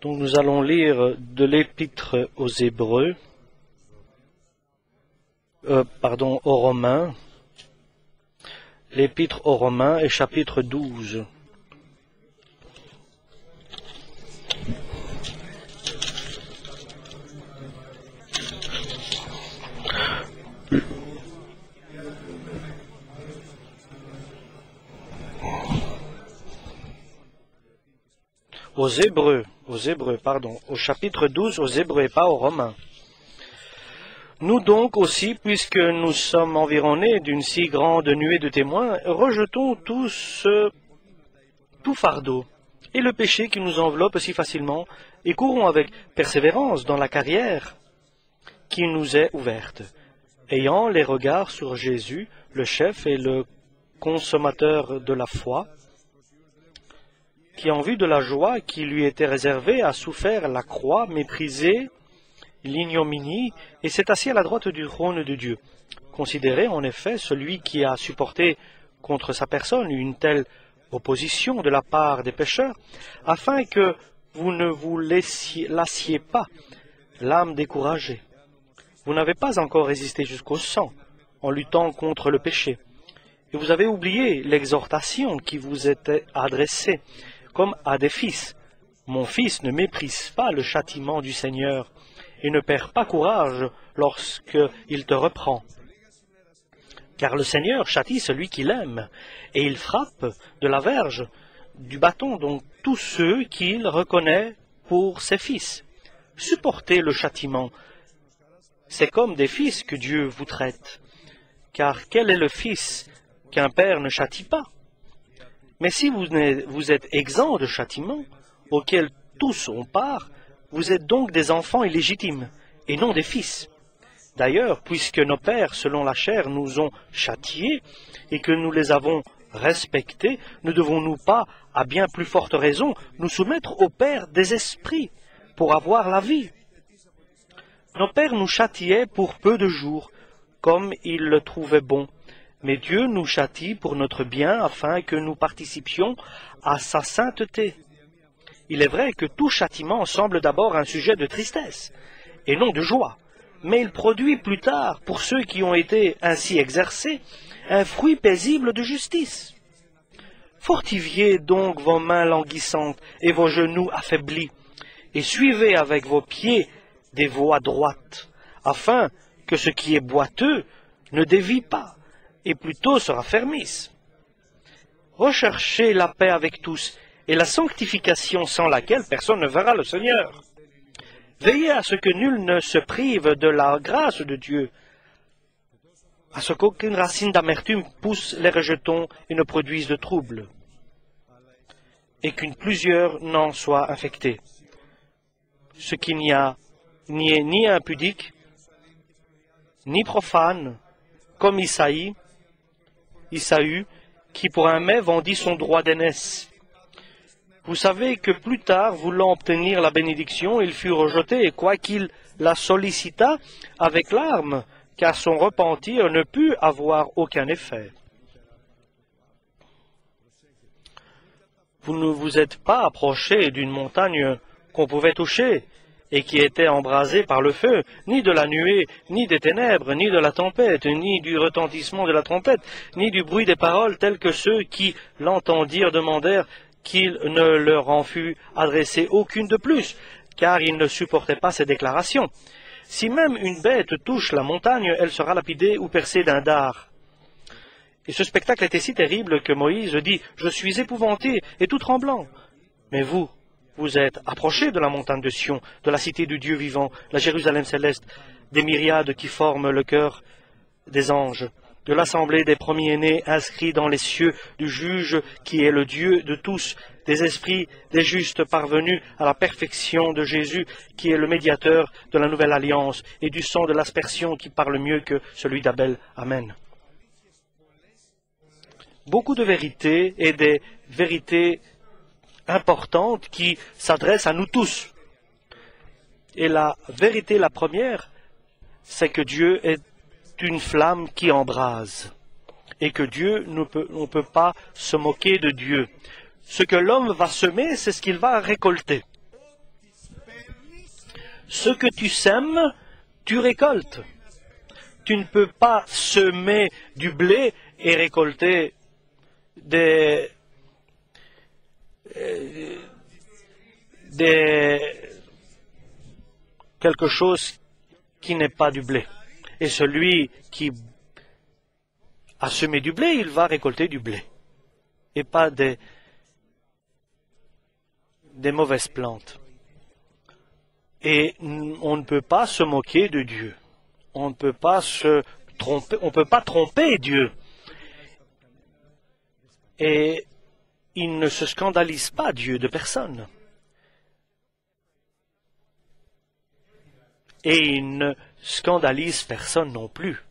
Donc nous allons lire de l'Épître aux Hébreux, aux Romains, l'Épître aux Romains et chapitre 12. Aux Hébreux, au chapitre 12, aux Hébreux et pas aux Romains. Nous donc aussi, puisque nous sommes environnés d'une si grande nuée de témoins, rejetons tous tout fardeau et le péché qui nous enveloppe si facilement, et courons avec persévérance dans la carrière qui nous est ouverte, ayant les regards sur Jésus, le chef et le consommateur de la foi, qui, en vue de la joie qui lui était réservée, a souffert la croix, méprisé l'ignominie, et s'est assis à la droite du trône de Dieu. Considérez en effet celui qui a supporté contre sa personne une telle opposition de la part des pécheurs, afin que vous ne vous lassiez pas l'âme découragée. Vous n'avez pas encore résisté jusqu'au sang en luttant contre le péché, et vous avez oublié l'exhortation qui vous était adressée, comme à des fils. Mon fils, ne méprise pas le châtiment du Seigneur, et ne perds pas courage lorsqu'il te reprend. Car le Seigneur châtie celui qu'il aime, et il frappe de la verge du bâton donc tous ceux qu'il reconnaît pour ses fils. Supportez le châtiment. C'est comme des fils que Dieu vous traite. Car quel est le fils qu'un père ne châtie pas? Mais si vous êtes exempts de châtiment, auquel tous ont part, vous êtes donc des enfants illégitimes, et non des fils. D'ailleurs, puisque nos pères, selon la chair, nous ont châtiés, et que nous les avons respectés, ne devons-nous pas, à bien plus forte raison, nous soumettre au Père des esprits, pour avoir la vie? Nos pères nous châtiaient pour peu de jours, comme ils le trouvaient bon. Mais Dieu nous châtie pour notre bien, afin que nous participions à sa sainteté. Il est vrai que tout châtiment semble d'abord un sujet de tristesse, et non de joie, mais il produit plus tard, pour ceux qui ont été ainsi exercés, un fruit paisible de justice. Fortifiez donc vos mains languissantes et vos genoux affaiblis, et suivez avec vos pieds des voies droites, afin que ce qui est boiteux ne dévie pas, et plutôt se raffermisse. Recherchez la paix avec tous, et la sanctification sans laquelle personne ne verra le Seigneur. Veillez à ce que nul ne se prive de la grâce de Dieu, à ce qu'aucune racine d'amertume pousse les rejetons et ne produise de trouble, et qu'une plusieurs n'en soient infectés. Ce qui n'y est ni impudique, ni profane, comme Isaïe, qui pour un mai vendit son droit d'aînesse. Vous savez que plus tard, voulant obtenir la bénédiction, il fut rejeté, et quoiqu'il la sollicita avec larmes, car son repentir ne put avoir aucun effet. Vous ne vous êtes pas approché d'une montagne qu'on pouvait toucher, et qui était embrasée par le feu, ni de la nuée, ni des ténèbres, ni de la tempête, ni du retentissement de la trompette, ni du bruit des paroles, tels que ceux qui l'entendirent demandèrent qu'il ne leur en fût adressé aucune de plus, car ils ne supportaient pas ces déclarations. Si même une bête touche la montagne, elle sera lapidée ou percée d'un dard. Et ce spectacle était si terrible que Moïse dit « Je suis épouvanté et tout tremblant. » Mais vous êtes approchés de la montagne de Sion, de la cité du Dieu vivant, la Jérusalem céleste, des myriades qui forment le cœur des anges, de l'assemblée des premiers-nés inscrits dans les cieux, du juge qui est le Dieu de tous, des esprits des justes parvenus à la perfection de Jésus, qui est le médiateur de la nouvelle alliance, et du sang de l'aspersion qui parle mieux que celui d'Abel. Amen. Beaucoup de vérités et des vérités importante qui s'adresse à nous tous. Et la vérité, la première, c'est que Dieu est une flamme qui embrase et que Dieu, on ne peut pas se moquer de Dieu. Ce que l'homme va semer, c'est ce qu'il va récolter. Ce que tu sèmes, tu récoltes. Tu ne peux pas semer du blé et récolter quelque chose qui n'est pas du blé. Et celui qui a semé du blé, il va récolter du blé. Et pas des mauvaises plantes. Et on ne peut pas se moquer de Dieu. On ne peut pas se tromper, on ne peut pas tromper Dieu. Et il ne se scandalise pas, Dieu, de personne. Et il ne scandalise personne non plus.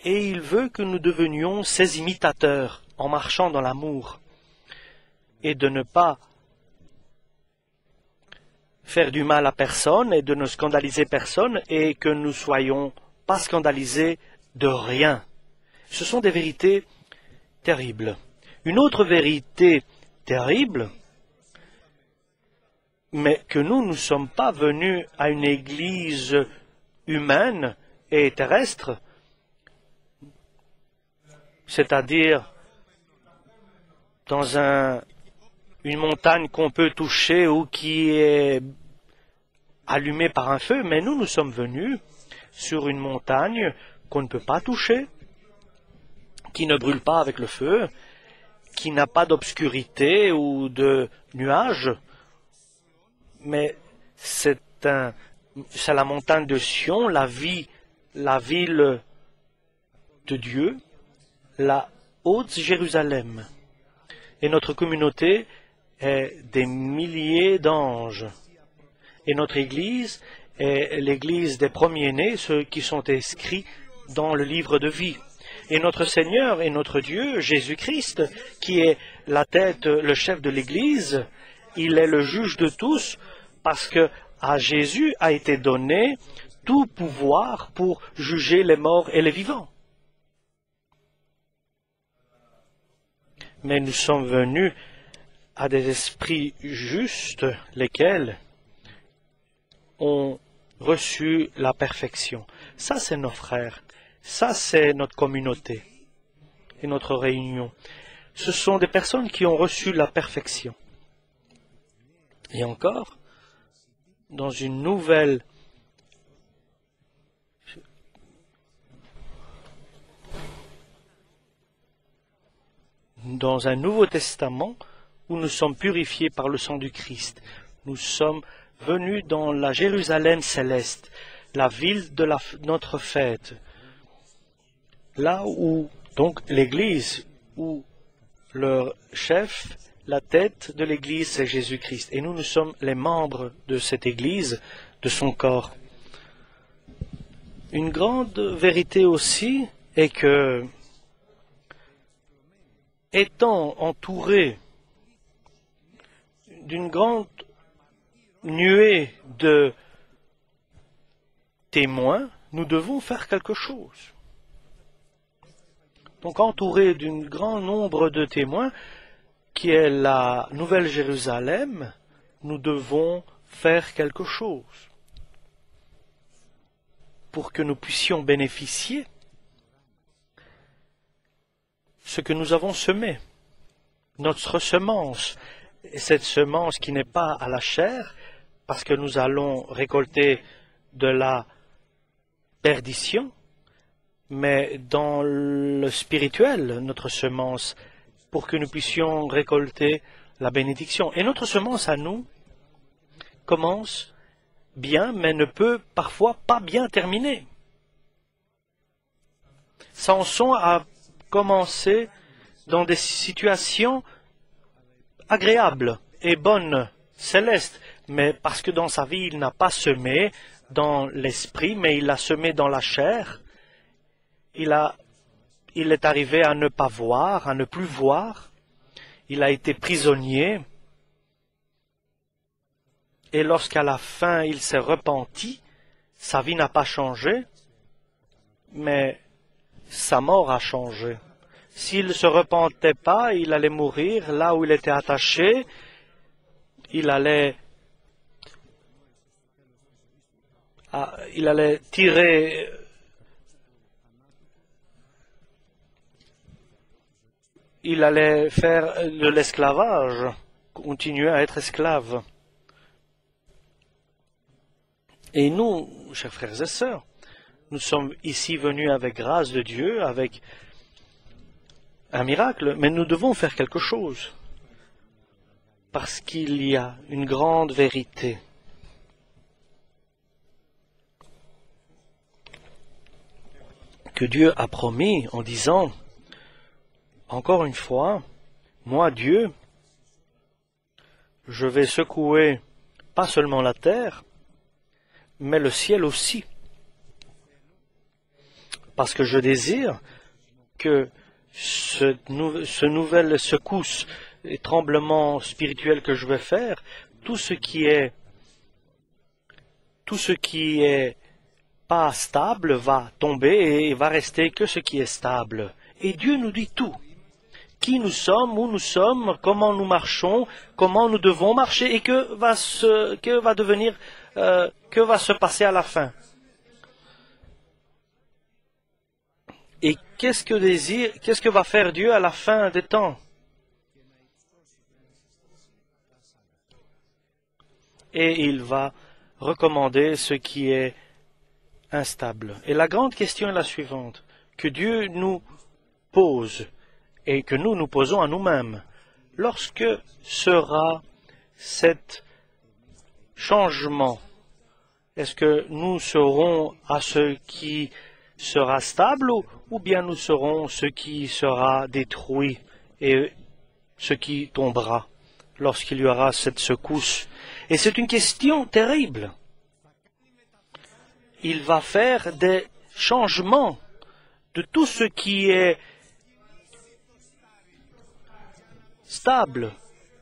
Et il veut que nous devenions ses imitateurs en marchant dans l'amour et de ne pas faire du mal à personne et de ne scandaliser personne et que nous soyons pas scandalisés de rien. Ce sont des vérités terribles. Une autre vérité terrible, mais que nous ne sommes pas venus à une église humaine et terrestre, c'est-à-dire dans une montagne qu'on peut toucher ou qui est allumée par un feu, mais nous sommes venus sur une montagne qu'on ne peut pas toucher, qui ne brûle pas avec le feu, qui n'a pas d'obscurité ou de nuages, mais c'est la montagne de Sion, la ville de Dieu, la Haute Jérusalem. Et notre communauté est des milliers d'anges. Et notre Église est l'Église des premiers-nés, ceux qui sont inscrits dans le livre de vie. Et notre Seigneur et notre Dieu, Jésus-Christ, qui est la tête, le chef de l'Église, il est le juge de tous, parce que à Jésus a été donné tout pouvoir pour juger les morts et les vivants. Mais nous sommes venus à des esprits justes, lesquels ont reçu la perfection. Ça, c'est nos frères. Ça, c'est notre communauté et notre réunion. Ce sont des personnes qui ont reçu la perfection. Et encore, dans une nouvelle dans un Nouveau Testament où nous sommes purifiés par le sang du Christ. Nous sommes venus dans la Jérusalem céleste, la ville de notre fête, là où, donc, l'Église, où leur chef, la tête de l'Église, c'est Jésus-Christ. Et nous sommes les membres de cette Église, de son corps. Une grande vérité aussi est que, étant entourés d'une grande nuée de témoins, nous devons faire quelque chose. Donc, entourés d'un grand nombre de témoins, qui est la Nouvelle Jérusalem, nous devons faire quelque chose pour que nous puissions bénéficier ce que nous avons semé, notre semence, et cette semence qui n'est pas à la chair, parce que nous allons récolter de la perdition, mais dans le spirituel, notre semence, pour que nous puissions récolter la bénédiction. Et notre semence à nous commence bien, mais ne peut parfois pas bien terminer. Samson a commencé dans des situations agréables et bonnes, célestes, mais parce que dans sa vie, il n'a pas semé dans l'esprit, mais il a semé dans la chair. Il est arrivé à ne pas voir, à ne plus voir. Il a été prisonnier. Et lorsqu'à la fin, il s'est repenti, sa vie n'a pas changé, mais sa mort a changé. S'il ne se repentait pas, il allait mourir là où il était attaché. Il allait il allait tirer il allait faire de l'esclavage, continuer à être esclave. Et nous, chers frères et sœurs, nous sommes ici venus avec grâce de Dieu, avec un miracle, mais nous devons faire quelque chose, parce qu'il y a une grande vérité. Que Dieu a promis en disant, encore une fois, moi Dieu, je vais secouer pas seulement la terre, mais le ciel aussi. Parce que je désire que ce nouvel secousse et tremblement spirituel que je vais faire, tout ce qui est pas stable va tomber et va rester que ce qui est stable. Et Dieu nous dit tout. Qui nous sommes, où nous sommes, comment nous marchons, comment nous devons marcher et que va se passer à la fin. Et qu'est-ce que va faire Dieu à la fin des temps? Et il va recommander ce qui est instable. Et la grande question est la suivante, que Dieu nous pose et que nous posons à nous-mêmes. Lorsque sera cet changement? Est-ce que nous serons à ce qui sera stable ou bien nous serons ce qui sera détruit et ce qui tombera lorsqu'il y aura cette secousse? Et c'est une question terrible. Il va faire des changements de tout ce qui est stable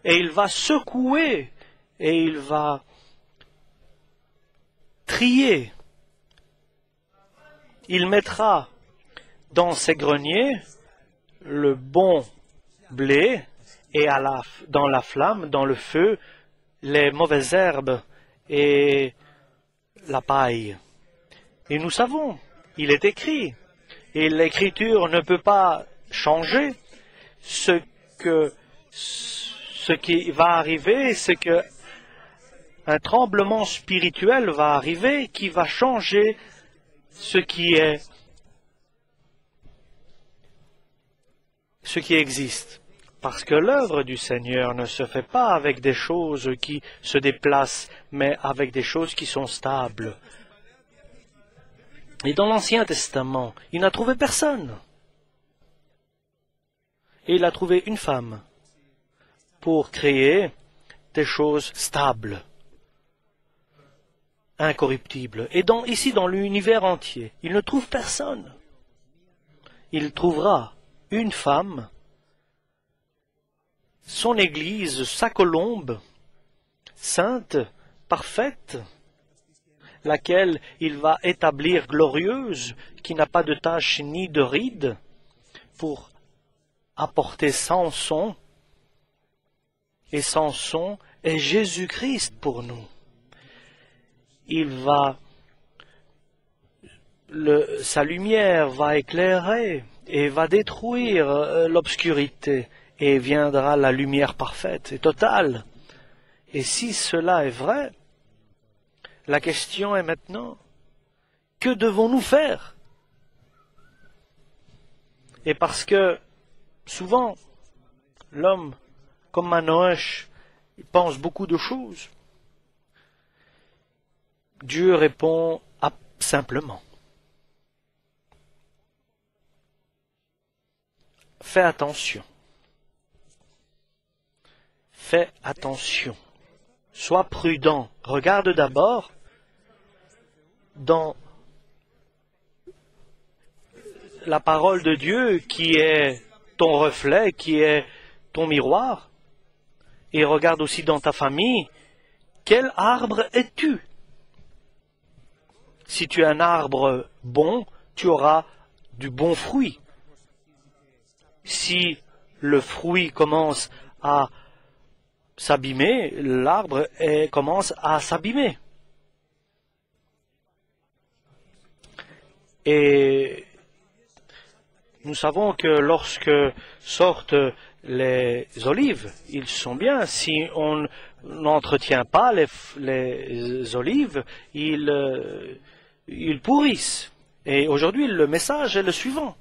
et il va secouer et il va trier. Il mettra dans ses greniers le bon blé et dans la flamme, dans le feu, les mauvaises herbes et la paille. Et nous savons, il est écrit, et l'Écriture ne peut pas changer. Ce qui va arriver, c'est que un tremblement spirituel va arriver qui va changer ce qui existe. Parce que l'œuvre du Seigneur ne se fait pas avec des choses qui se déplacent, mais avec des choses qui sont stables. Et dans l'Ancien Testament, il n'a trouvé personne. Et il a trouvé une femme pour créer des choses stables, incorruptibles. Et ici, dans l'univers entier, il ne trouve personne. Il trouvera une femme, son Église, sa colombe, sainte, parfaite, laquelle il va établir glorieuse, qui n'a pas de tache ni de ride, pour apporter Samson. Et Samson est Jésus-Christ pour nous. Sa lumière va éclairer et va détruire l'obscurité, et viendra la lumière parfaite et totale. Et si cela est vrai, la question est maintenant, que devons-nous faire? Et parce que souvent, l'homme, comme Manoach, il pense beaucoup de choses, Dieu répond simplement. Fais attention. Fais attention. Sois prudent. Regarde d'abord dans la parole de Dieu qui est ton reflet, qui est ton miroir. Et regarde aussi dans ta famille, quel arbre es-tu? Si tu es un arbre bon, tu auras du bon fruit. Si le fruit commence à s'abîmer, l'arbre commence à s'abîmer. Et nous savons que lorsque sortent les olives, ils sont bien. Si on n'entretient pas les olives, ils pourrissent. Et aujourd'hui, le message est le suivant.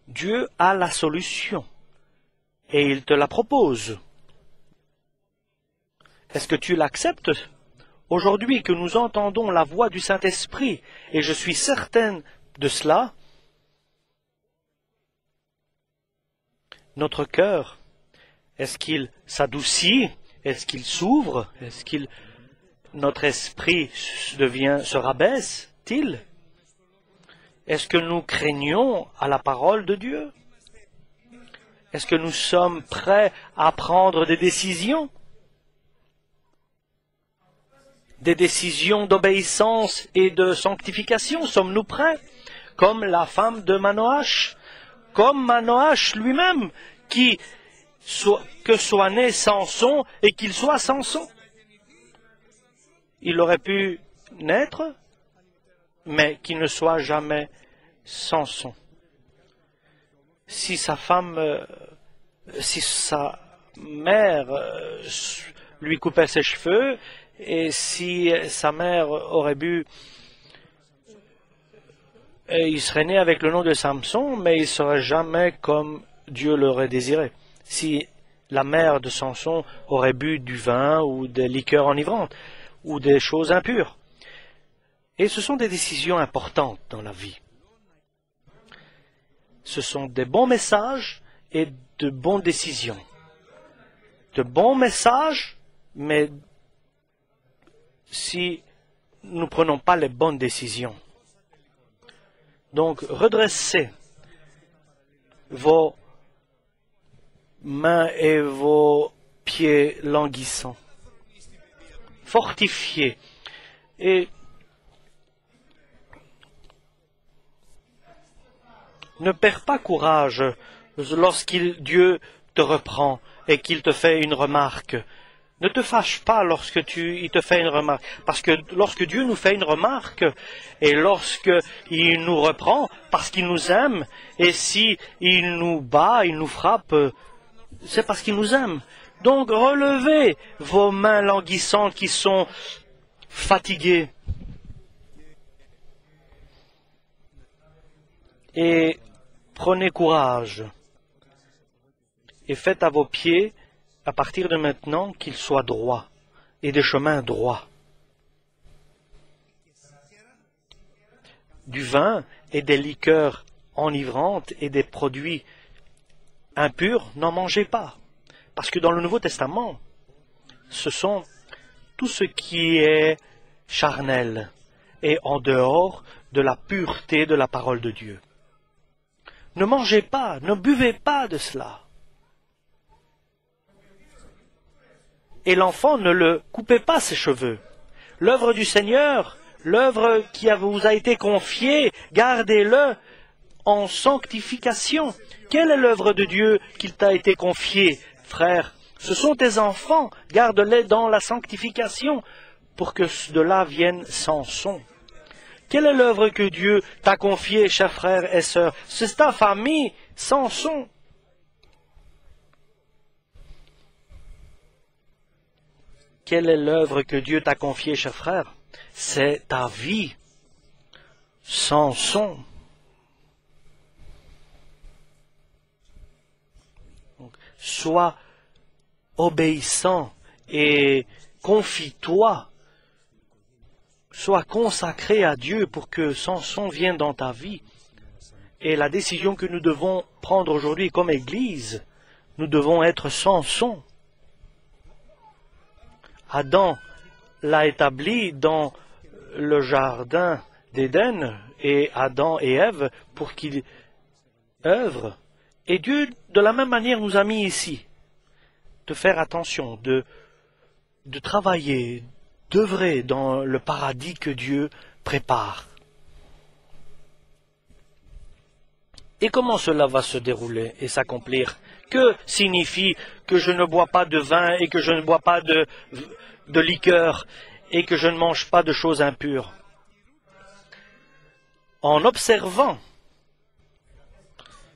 Dieu a la solution et il te la propose. Est-ce que tu l'acceptes? Aujourd'hui que nous entendons la voix du Saint-Esprit, et je suis certaine de cela, notre cœur, est-ce qu'il s'adoucit? Est-ce qu'il s'ouvre? Notre esprit se rabaisse-t-il? Est-ce que nous craignons à la parole de Dieu? Est-ce que nous sommes prêts à prendre des décisions? Des décisions d'obéissance et de sanctification, sommes-nous prêts? Comme la femme de Manoach, comme Manoach lui-même, que soit né Samson et qu'il soit Samson. Il aurait pu naître, mais qu'il ne soit jamais Samson. Si sa mère lui coupait ses cheveux, et si sa mère aurait bu, il serait né avec le nom de Samson, mais il ne serait jamais comme Dieu l'aurait désiré. Si la mère de Samson aurait bu du vin ou des liqueurs enivrantes, ou des choses impures. Et ce sont des décisions importantes dans la vie. Ce sont des bons messages et de bonnes décisions. De bons messages, mais si nous ne prenons pas les bonnes décisions. Donc, redressez vos mains et vos pieds languissants. Fortifiez. Et ne perds pas courage Dieu te reprend et qu'il te fait une remarque. Ne te fâche pas lorsque il te fait une remarque. Parce que lorsque Dieu nous fait une remarque, et lorsque il nous reprend, parce qu'il nous aime, et si il nous bat, il nous frappe, c'est parce qu'il nous aime. Donc relevez vos mains languissantes qui sont fatiguées. Et prenez courage. Et faites à vos pieds, à partir de maintenant, qu'ils soient droits et des chemins droits. Du vin et des liqueurs enivrantes et des produits impurs, n'en mangez pas. Parce que dans le Nouveau Testament, ce sont tout ce qui est charnel et en dehors de la pureté de la parole de Dieu. Ne mangez pas, ne buvez pas de cela. Et l'enfant, ne le coupez pas ses cheveux. L'œuvre du Seigneur, l'œuvre qui vous a été confiée, gardez-le en sanctification. Quelle est l'œuvre de Dieu qui t'a été confiée, frère? Ce sont tes enfants, garde-les dans la sanctification, pour que de là vienne Samson. Quelle est l'œuvre que Dieu t'a confiée, chers frères et sœurs? C'est ta famille, Samson. Quelle est l'œuvre que Dieu t'a confiée, chers frères? C'est ta vie, Samson. Donc, sois obéissant et confie-toi. Sois consacré à Dieu pour que Samson vienne dans ta vie. Et la décision que nous devons prendre aujourd'hui comme Église, nous devons être Samson. Adam l'a établi dans le jardin d'Éden, et Adam et Ève, pour qu'ils œuvrent. Et Dieu, de la même manière, nous a mis ici, de faire attention, de travailler, d'œuvrer dans le paradis que Dieu prépare. Et comment cela va se dérouler et s'accomplir? Que signifie que je ne bois pas de vin et que je ne bois pas de liqueur et que je ne mange pas de choses impures? en observant.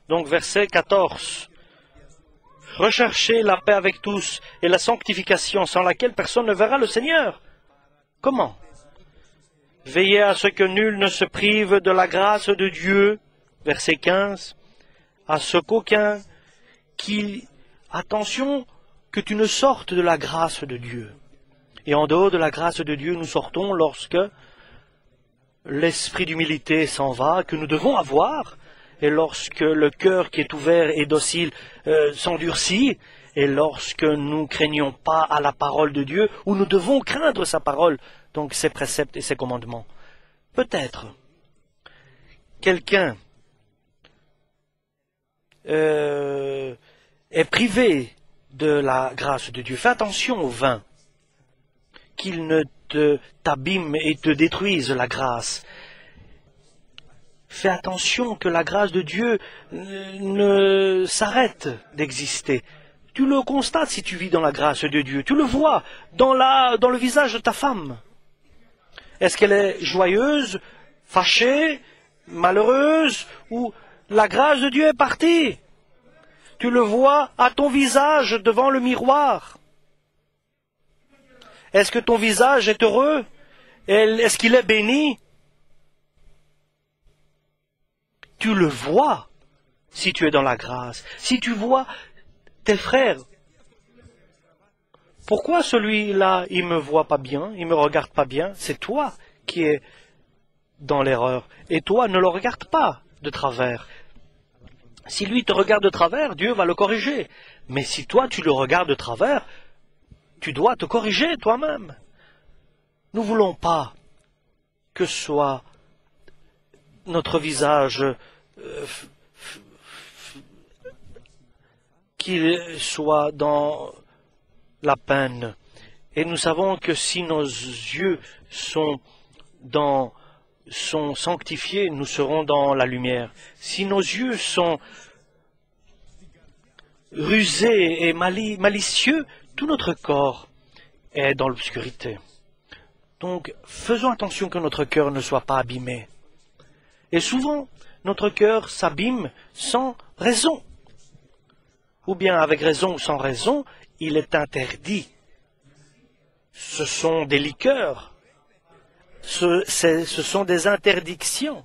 Donc verset 14. Recherchez la paix avec tous et la sanctification sans laquelle personne ne verra le Seigneur. Comment? Veillez à ce que nul ne se prive de la grâce de Dieu. Verset 15. À ce qu'aucun attention, que tu ne sortes de la grâce de Dieu. Et en dehors de la grâce de Dieu, nous sortons lorsque l'esprit d'humilité s'en va, que nous devons avoir, et lorsque le cœur qui est ouvert et docile s'endurcit, et lorsque nous craignons pas à la parole de Dieu, ou nous devons craindre sa parole, donc ses préceptes et ses commandements. Peut-être quelqu'un est privé de la grâce de Dieu. Fais attention au vin, qu'il ne t'abîme et te détruise la grâce. Fais attention que la grâce de Dieu ne s'arrête d'exister. Tu le constates si tu vis dans la grâce de Dieu. Tu le vois dans le visage de ta femme. Est-ce qu'elle est joyeuse, fâchée, malheureuse, ou la grâce de Dieu est partie? Tu le vois à ton visage devant le miroir. Est-ce que ton visage est heureux? Est-ce qu'il est béni? Tu le vois si tu es dans la grâce. Si tu vois tes frères, pourquoi celui-là, il me voit pas bien, il me regarde pas bien? C'est toi qui es dans l'erreur. Et toi, ne le regarde pas de travers. Si lui te regarde de travers, Dieu va le corriger. Mais si toi, tu le regardes de travers, tu dois te corriger toi-même. Nous ne voulons pas que soit notre visage qu'il soit dans la peine. Et nous savons que si nos yeux sont sanctifiés, nous serons dans la lumière. Si nos yeux sont rusés et malicieux, tout notre corps est dans l'obscurité. Donc, faisons attention que notre cœur ne soit pas abîmé. Et souvent, notre cœur s'abîme sans raison. Ou bien avec raison ou sans raison, il est interdit. Ce sont des liqueurs. Ce sont des interdictions.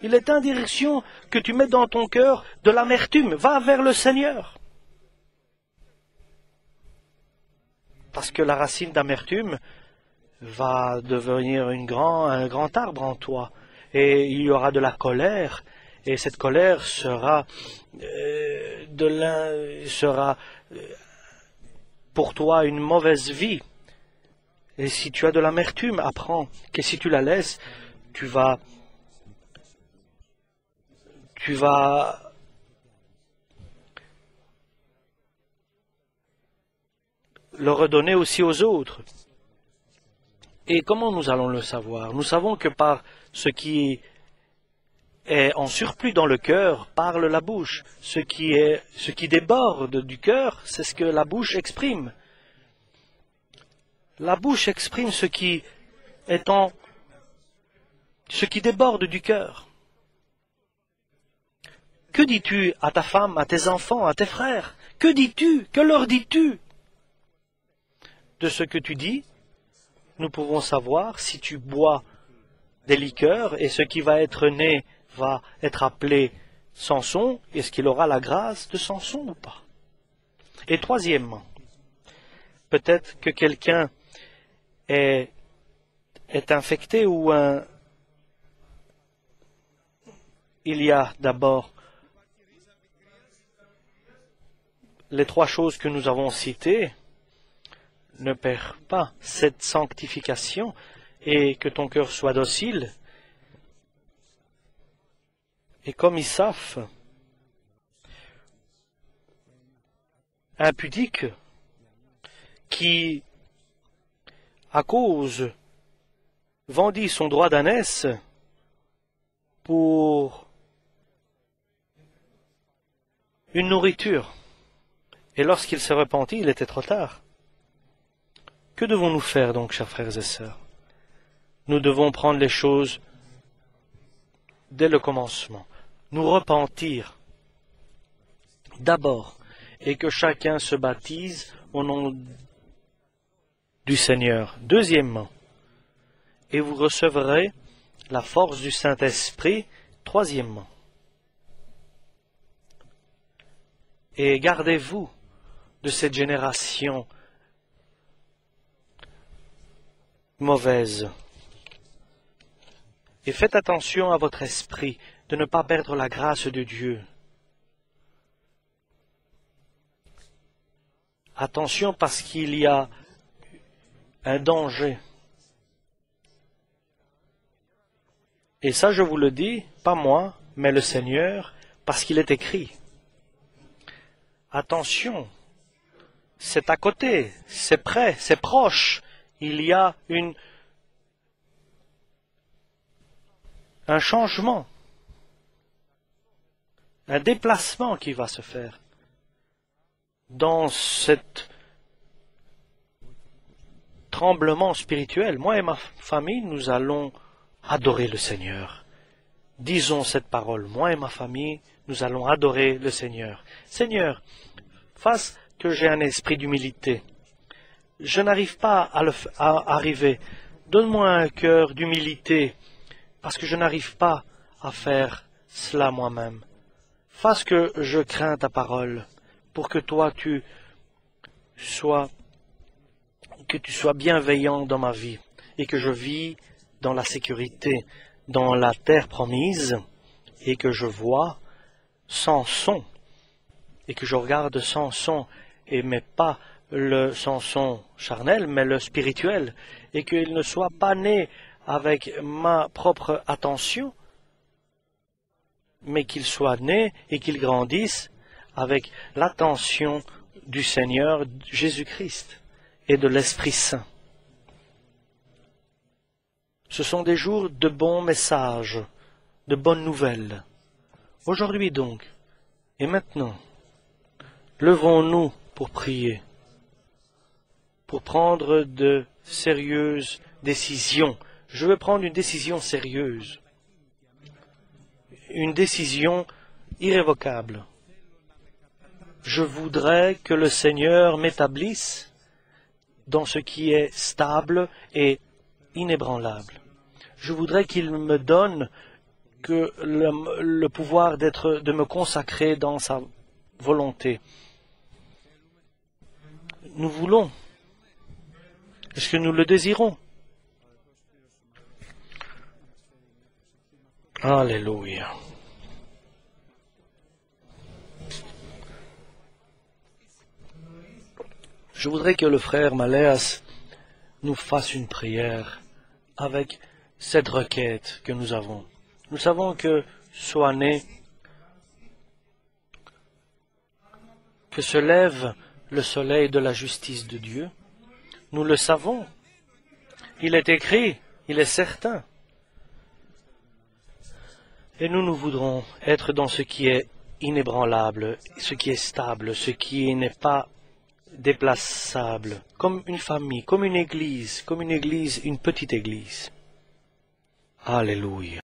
Il est indirection que tu mets dans ton cœur de l'amertume. Va vers le Seigneur. Parce que la racine d'amertume va devenir un grand arbre en toi. Et il y aura de la colère. Et cette colère sera pour toi une mauvaise vie. Et si tu as de l'amertume, apprends que si tu la laisses, tu vas le redonner aussi aux autres. Et comment nous allons le savoir? Nous savons que par ce qui est en surplus dans le cœur, parle la bouche. Ce qui déborde du cœur, c'est ce que la bouche exprime. La bouche exprime ce qui déborde du cœur. Que dis-tu à ta femme, à tes enfants, à tes frères? Que dis-tu? Que leur dis-tu? De ce que tu dis, nous pouvons savoir si tu bois des liqueurs et ce qui va être né va être appelé Samson, est-ce qu'il aura la grâce de Samson ou pas? Et troisièmement, peut-être que quelqu'un est infecté ou il y a d'abord les trois choses que nous avons citées. Ne perds pas cette sanctification et que ton cœur soit docile. Et comme Isaph, impudique, qui, à cause, vendit son droit d'ânesse pour une nourriture. Et lorsqu'il se repentit, il était trop tard. Que devons-nous faire donc, chers frères et sœurs? Nous devons prendre les choses dès le commencement. Nous repentir d'abord, et que chacun se baptise au nom du Seigneur. Deuxièmement, et vous recevrez la force du Saint-Esprit. Troisièmement, et gardez-vous de cette génération mauvaise. Et faites attention à votre esprit de ne pas perdre la grâce de Dieu. Attention parce qu'il y a un danger. Et ça, je vous le dis, pas moi, mais le Seigneur, parce qu'il est écrit. Attention, c'est à côté, c'est près, c'est proche. Il y a un changement, un déplacement qui va se faire. Dans cet tremblement spirituel, moi et ma famille, nous allons adorer le Seigneur. Disons cette parole, moi et ma famille, nous allons adorer le Seigneur. Seigneur, fasse que j'ai un esprit d'humilité. Je n'arrive pas à arriver. Donne-moi un cœur d'humilité, parce que je n'arrive pas à faire cela moi-même. Fasse que je crains ta parole, pour que toi tu sois bienveillant dans ma vie, et que je vis dans la sécurité, dans la terre promise, et que je vois Samson, et que je regarde Samson, mais pas le Samson charnel, mais le spirituel, et qu'il ne soit pas né avec ma propre attention, mais qu'il soit né et qu'il grandisse avec l'attention du Seigneur Jésus-Christ et de l'Esprit Saint. Ce sont des jours de bons messages, de bonnes nouvelles. Aujourd'hui donc, et maintenant, levons-nous pour prier, pour prendre de sérieuses décisions. Je veux prendre une décision sérieuse, une décision irrévocable. Je voudrais que le Seigneur m'établisse dans ce qui est stable et inébranlable. Je voudrais qu'il me donne que le pouvoir de me consacrer dans sa volonté. Nous voulons. Est-ce que nous le désirons? Alléluia. Je voudrais que le frère Maléas nous fasse une prière avec cette requête que nous avons. Nous savons que soit né, que se lève le soleil de la justice de Dieu. Nous le savons. Il est écrit, il est certain. Et nous voudrons être dans ce qui est inébranlable, ce qui est stable, ce qui n'est pas déplaçable, comme une famille, comme une église, une petite église. Alléluia.